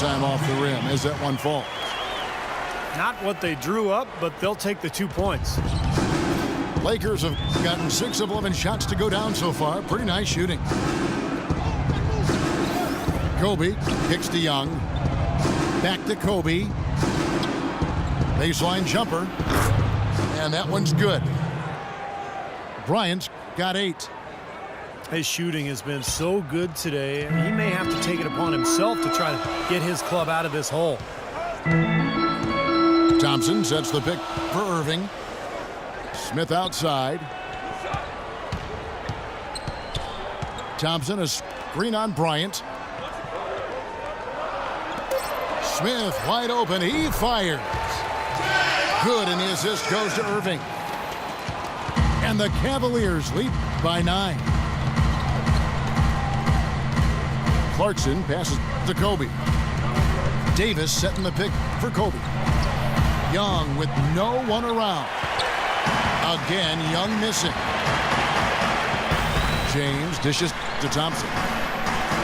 time off the rim as that one falls. Not what they drew up, but they'll take the 2 points. Lakers have gotten 6 of 11 shots to go down so far. Pretty nice shooting. Kobe kicks to Young. Back to Kobe. Baseline jumper. And that one's good. Bryant's got 8. His shooting has been so good today. He may have to take it upon himself to try to get his club out of this hole. Thompson sets the pick for Irving. Smith outside. Thompson, a screen on Bryant. Smith wide open. He fires. Good, and the assist goes to Irving. And the Cavaliers lead by 9. Clarkson passes to Kobe. Davis setting the pick for Kobe. Young with no one around. Again, Young missing. James dishes to Thompson.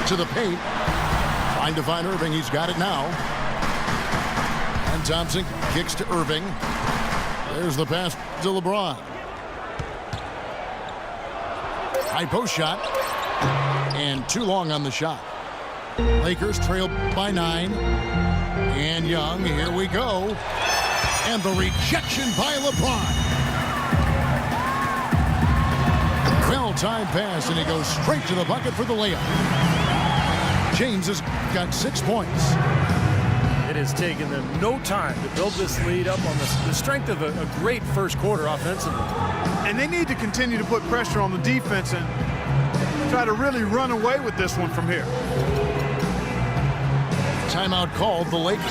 To the paint. Trying to find Irving. He's got it now. And Thompson kicks to Irving. There's the pass to LeBron. High post shot. And too long on the shot. Lakers trail by 9. And Young, here we go. And the rejection by LeBron. Well-timed pass, and he goes straight to the bucket for the layup. James has got 6 points. It has taken them no time to build this lead up on the strength of a great first quarter offensively. And they need to continue to put pressure on the defense and try to really run away with this one from here. Timeout called the Lakers.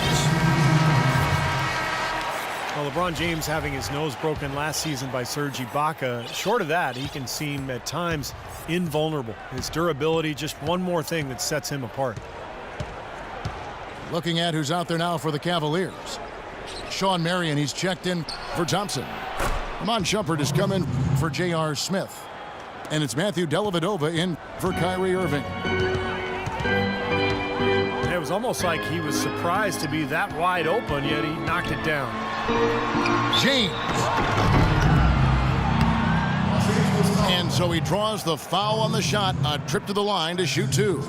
Well, LeBron James having his nose broken last season by Serge Ibaka. Short of that, he can seem at times invulnerable. His durability, just one more thing that sets him apart. Looking at who's out there now for the Cavaliers. Sean Marion, he's checked in for Thompson. Amon Shumpert has come in for J.R. Smith. And it's Matthew Dellavedova in for Kyrie Irving. It was almost like he was surprised to be that wide open, yet he knocked it down. James. And so he draws the foul on the shot. A trip to the line to shoot 2.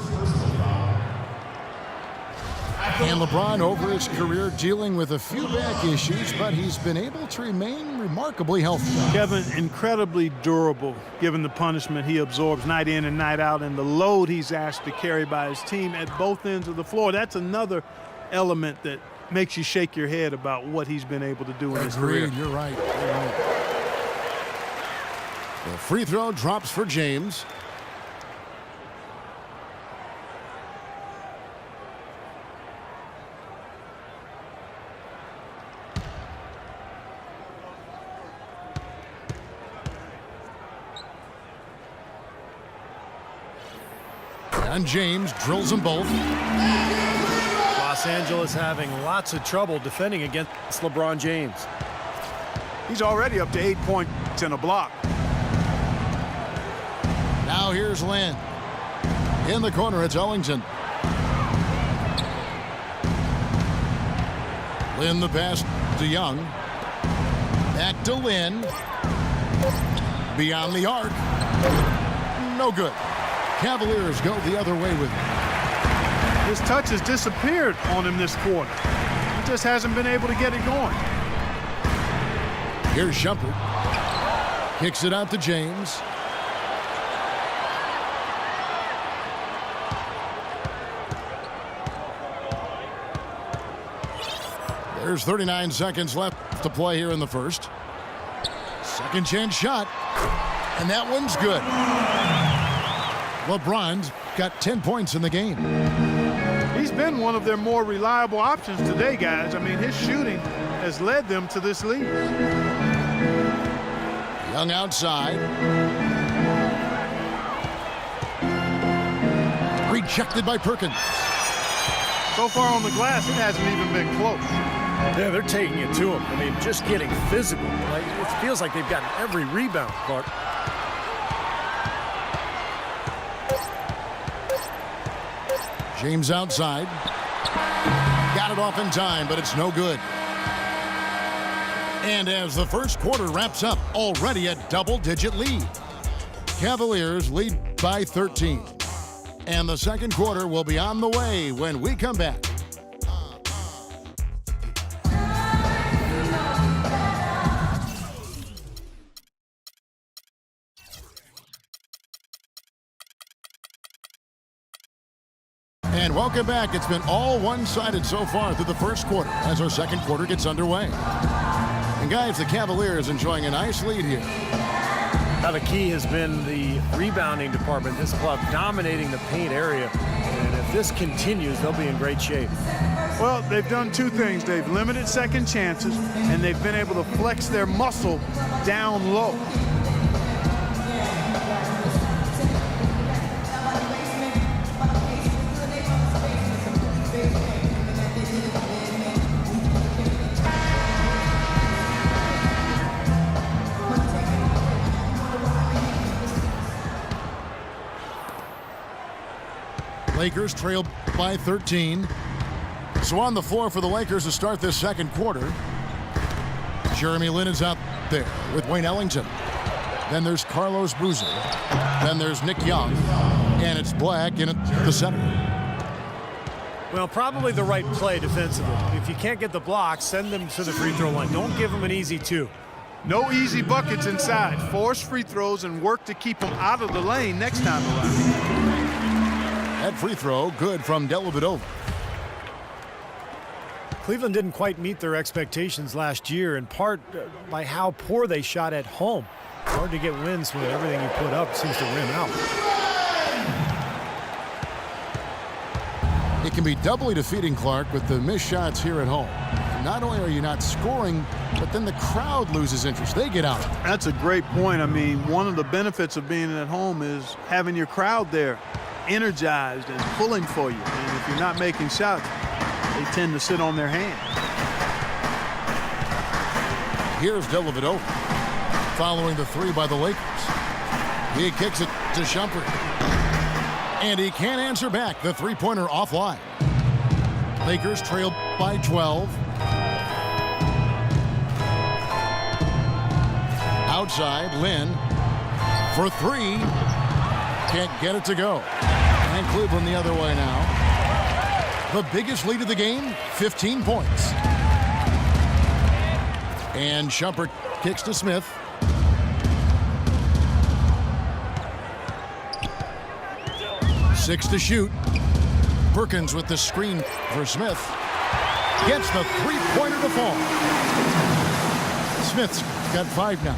And LeBron over his career dealing with a few back issues, but he's been able to remain remarkably healthy. Kevin, incredibly durable given the punishment he absorbs night in and night out and the load he's asked to carry by his team at both ends of the floor. That's another element that makes you shake your head about what he's been able to do in his career. You're right. You're right. The free throw drops for James. And James drills them both. Los Angeles having lots of trouble defending against LeBron James. He's already up to 8 points in a block. Now here's Lynn. In the corner, it's Ellington. Lynn the pass to Young. Back to Lynn. Beyond the arc. No good. Cavaliers go the other way with him. His touch has disappeared on him this quarter. He just hasn't been able to get it going. Here's Shumpert. Kicks it out to James. There's 39 seconds left to play here in the first. Second chance shot. And that one's good. LeBron's got 10 points in the game. He's been one of their more reliable options today, guys. I mean, his shooting has led them to this lead. Young outside. Rejected by Perkins. So far on the glass, it hasn't even been close. Yeah, they're taking it to him. I mean, just getting physical. Like, it feels like they've gotten every rebound, Clark. James outside. Got it off in time, but it's no good. And as the first quarter wraps up, already a double-digit lead. Cavaliers lead by 13. And the second quarter will be on the way when we come back. And welcome back. It's been all one-sided so far through the first quarter as our second quarter gets underway. And guys, the Cavaliers enjoying a nice lead here. Now the key has been the rebounding department. This club dominating the paint area. And if this continues, they'll be in great shape. Well, they've done two things. They've limited second chances, and they've been able to flex their muscle down low. Lakers trail by 13. So on the floor for the Lakers to start this second quarter, Jeremy Lin is out there with Wayne Ellington. Then there's Carlos Boozer. Then there's Nick Young. And it's Black in at the center. Well, probably the right play defensively. If you can't get the block, send them to the free throw line. Don't give them an easy two. No easy buckets inside. Force free throws and work to keep them out of the lane next time around. That free throw good from Dellavedova. Cleveland didn't quite meet their expectations last year, in part by how poor they shot at home. Hard to get wins when everything you put up seems to rim out. It can be doubly defeating, Clark, with the missed shots here at home. Not only are you not scoring, but then the crowd loses interest. They get out. That's a great point. I mean, one of the benefits of being at home is having your crowd there, energized and pulling for you. And if you're not making shots, they tend to sit on their hands. Here's Dellavedova following the three by the Lakers. He kicks it to Shumpert. And he can't answer back. The three-pointer offline. Lakers trail by 12. Outside, Lin for three. Can't get it to go. And Cleveland the other way now. The biggest lead of the game, 15 points. And Shumpert kicks to Smith. Six to shoot. Perkins with the screen for Smith. Gets the three-pointer to fall. Smith's got five now.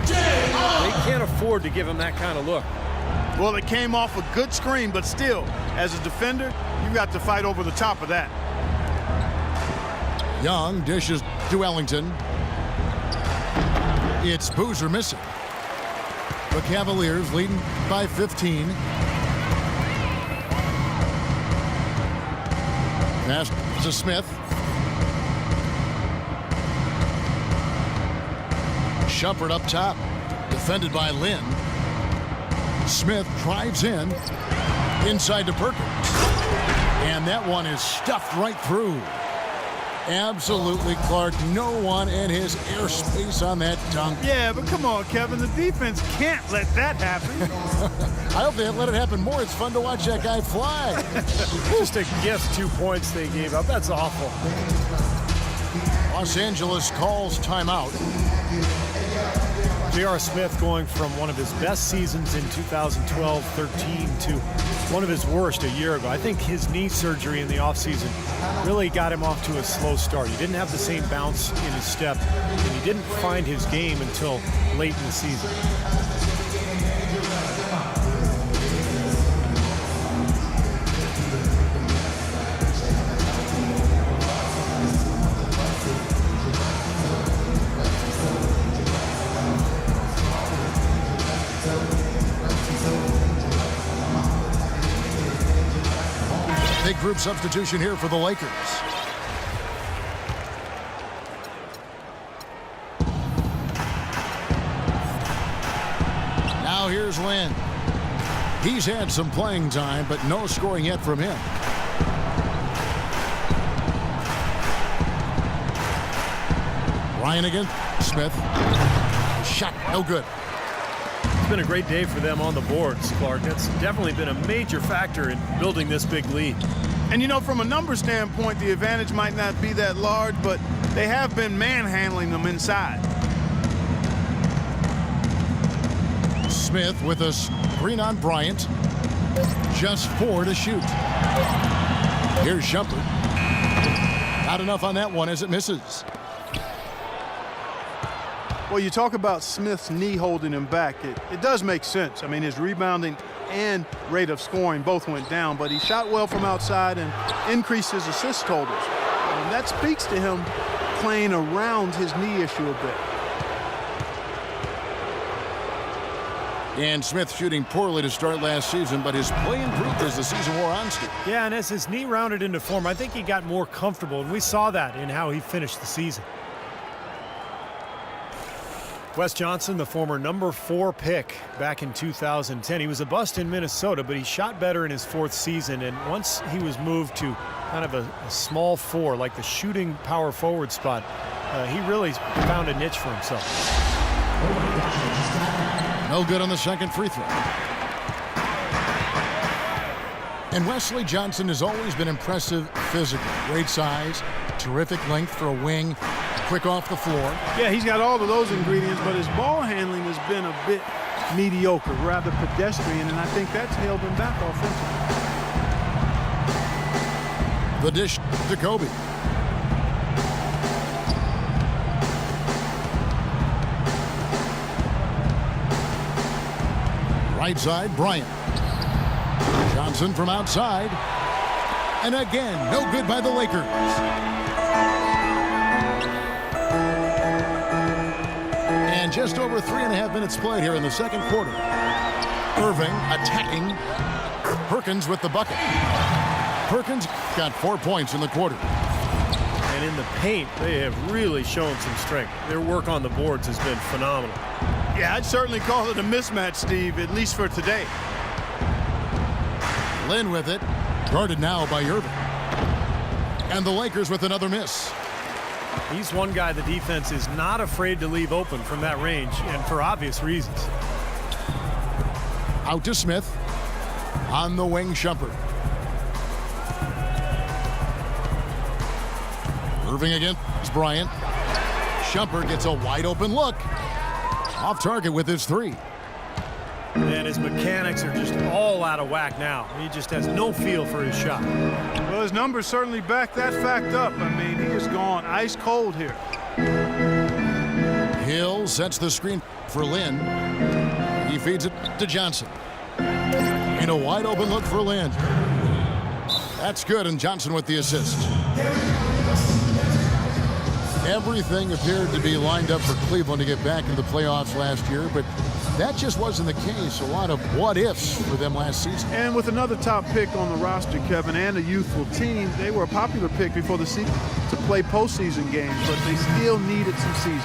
They can't afford to give him that kind of look. Well, it came off a good screen, but still, as a defender, you've got to fight over the top of that. Young dishes to Ellington. It's Boozer missing. The Cavaliers leading by 15. Pass to Smith. Shumpert up top. Defended by Lin. Smith drives in. Inside to Perkins. And that one is stuffed right through. Absolutely, Clark. No one in his airspace on that dunk. Yeah, but come on, Kevin. The defense can't let that happen. I hope they let it happen more. It's fun to watch that guy fly. Just a gift, 2 points they gave up. That's awful. Los Angeles calls timeout. J.R. Smith going from one of his best seasons in 2012-13 to one of his worst a year ago. I think his knee surgery in the offseason really got him off to a slow start. He didn't have the same bounce in his step, and he didn't find his game until late in the season. Big group substitution here for the Lakers. Now here's Lin. He's had some playing time, but no scoring yet from him. Bryant against Smith. Shot no good. It's been a great day for them on the boards, Clark. That's definitely been a major factor in building this big lead. And you know, from a number standpoint, the advantage might not be that large, but they have been manhandling them inside. Smith with a screen on Bryant. Just 4 to shoot. Here's Shumpert. Not enough on that one as it misses. Well, you talk about Smith's knee holding him back. It does make sense. I mean, his rebounding and rate of scoring both went down, but he shot well from outside and increased his assist totals. And that speaks to him playing around his knee issue a bit. And Smith shooting poorly to start last season, but his play improved as the season wore on, Steve. Yeah, and as his knee rounded into form, I think he got more comfortable, and we saw that in how he finished the season. Wes Johnson, the former number 4 pick back in 2010. He was a bust in Minnesota, but he shot better in his 4th season. And once he was moved to kind of a small 4, like the shooting power forward spot, he really found a niche for himself. No good on the second free throw. And Wesley Johnson has always been impressive physically. Great size, terrific length for a wing, quick off the floor. Yeah, he's got all of those ingredients, but his ball handling has been a bit mediocre, rather pedestrian, and I think that's held him back offensively. The dish to Kobe. Right side, Bryant. Johnson from outside. And again, no good by the Lakers. And just over 3.5 minutes played here in the second quarter. Irving attacking. Perkins with the bucket. Perkins got 4 points in the quarter. And in the paint, they have really shown some strength. Their work on the boards has been phenomenal. Yeah, I'd certainly call it a mismatch, Steve, at least for today. Lynn with it. Guarded now by Irving. And the Lakers with another miss. He's one guy the defense is not afraid to leave open from that range, and for obvious reasons. Out to Smith. On the wing, Shumpert. Irving against Bryant. Shumpert gets a wide open look. Off target with his 3. And his mechanics are just all out of whack now. He just has no feel for his shot. Well, his numbers certainly back that fact up. I mean, he has gone ice cold here. Hill sets the screen for Lynn. He feeds it to Johnson. And a wide open look for Lynn. That's good, and Johnson with the assist. Everything appeared to be lined up for Cleveland to get back into the playoffs last year, but that just wasn't the case. A lot of what-ifs for them last season. And with another top pick on the roster, Kevin, and a youthful team, they were a popular pick before the season to play postseason games, but they still needed some seasoning.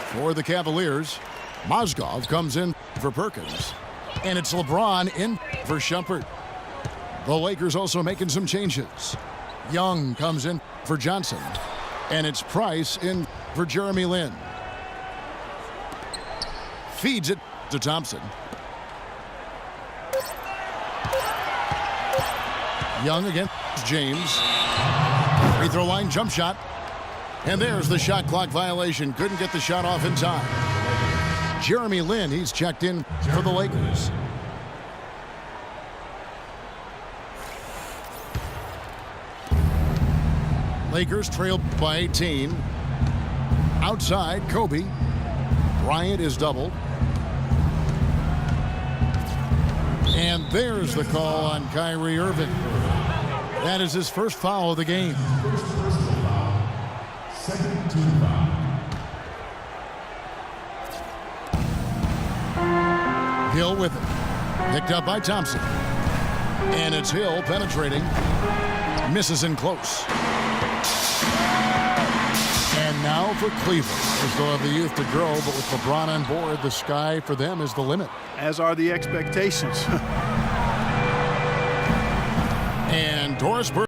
For the Cavaliers, Mozgov comes in for Perkins, and it's LeBron in for Shumpert. The Lakers also making some changes. Young comes in for Johnson, and it's Price in for Jeremy Lin. Feeds it to Thompson. Young against James. Free throw line jump shot. And there's the shot clock violation. Couldn't get the shot off in time. Jeremy Lin, he's checked in for the Lakers. Lakers trail by 18. Outside, Kobe. Bryant is doubled. And there's the call on Kyrie Irving. That is his first foul of the game. Hill with it. Picked up by Thompson. And it's Hill penetrating. Misses in close. And now for Cleveland. They still have the youth to grow, but with LeBron on board, the sky for them is the limit. As are the expectations. And Doris Burke